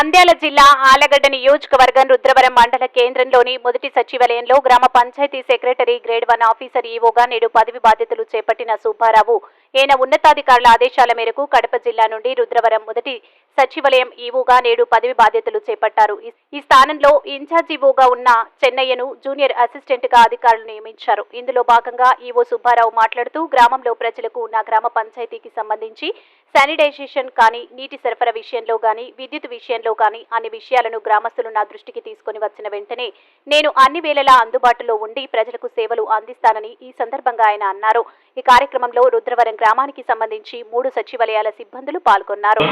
నంద్యాల జిల్లా ఆలగడ్డ నియోజకవర్గం రుద్రవరం మండల కేంద్రంలోని మొదటి సచివాలయంలో గ్రామ పంచాయతీ సెక్రటరీ గ్రేడ్ 1 ఆఫీసర్ ఈవోగా నేడు పదవి బాధ్యతలు చేపట్టిన సుబ్బారావు ఈయన ఉన్నతాధికారుల ఆదేశాల మేరకు కడప జిల్లా నుండి రుద్రవరం మొదటి సచివాలయం ఈవోగా నేడు పదవి బాధ్యతలు చేపట్టారు. ఈ స్థానంలో ఇన్ఛార్జ్ ఈవోగా ఉన్న చెన్నయ్యను జూనియర్ అసిస్టెంట్ గా అధికారులు నియమించారు. ఇందులో భాగంగా ఈవో సుబ్బారావు మాట్లాడుతూ గ్రామంలో ప్రజలకు ఉన్న గ్రామ పంచాయతీకి సంబంధించి శానిటైజేషన్ కానీ, నీటి సరఫరా విషయంలో కానీ, విద్యుత్ విషయంలో కానీ అన్ని విషయాలను గ్రామస్తులు నా దృష్టికి తీసుకుని వచ్చిన వెంటనే నేను అన్ని వేళలా అందుబాటులో ఉండి ప్రజలకు సేవలు అందిస్తానని ఈ సందర్భంగా ఆయన అన్నారు. ఈ కార్యక్రమంలో రుద్రవరం గ్రామానికి సంబంధించి 3 సచివాలయాల సిబ్బందులు పాల్గొన్నారు.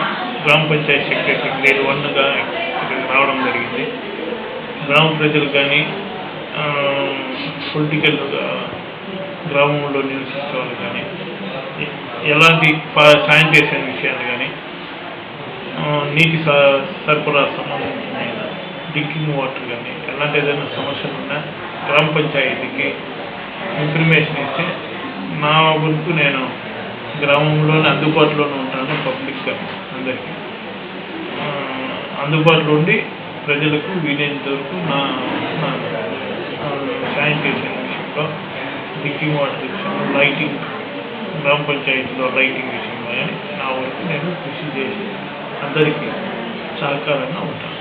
గ్రామ పంచాయతీ సెక్రటరీ గ్రేడ్ 1గా రావడం జరిగింది. గ్రామ ప్రజలు కానీ పొలిటికల్ గ్రామంలో నివసించే వాళ్ళు కానీ ఎలాంటి శానిటేషన్ విషయాలు కానీ, నీటి సరఫరా సంబంధించిన డ్రింకింగ్ వాటర్ కానీ ఎలాంటి ఏదైనా సమస్యలు ఉన్నా గ్రామ పంచాయతీకి ఇన్ఫర్మేషన్ ఇస్తే నా వరకు నేను గ్రామంలోనే అందుబాటులోనే ఉంటాను. పబ్లిక్గా అందరికీ అందుబాటులో ఉండి ప్రజలకు వీలైనంత వరకు నా శానిటేషన్ విషయంలో, డ్రింకింగ్ వాటర్ విషయంలో, లైటింగ్ గ్రామ పంచాయతీలో లైటింగ్ విషయంలో కానీ నా వరకు నేను కృషి చేసి అందరికీ సహకారంగా ఉంటాను.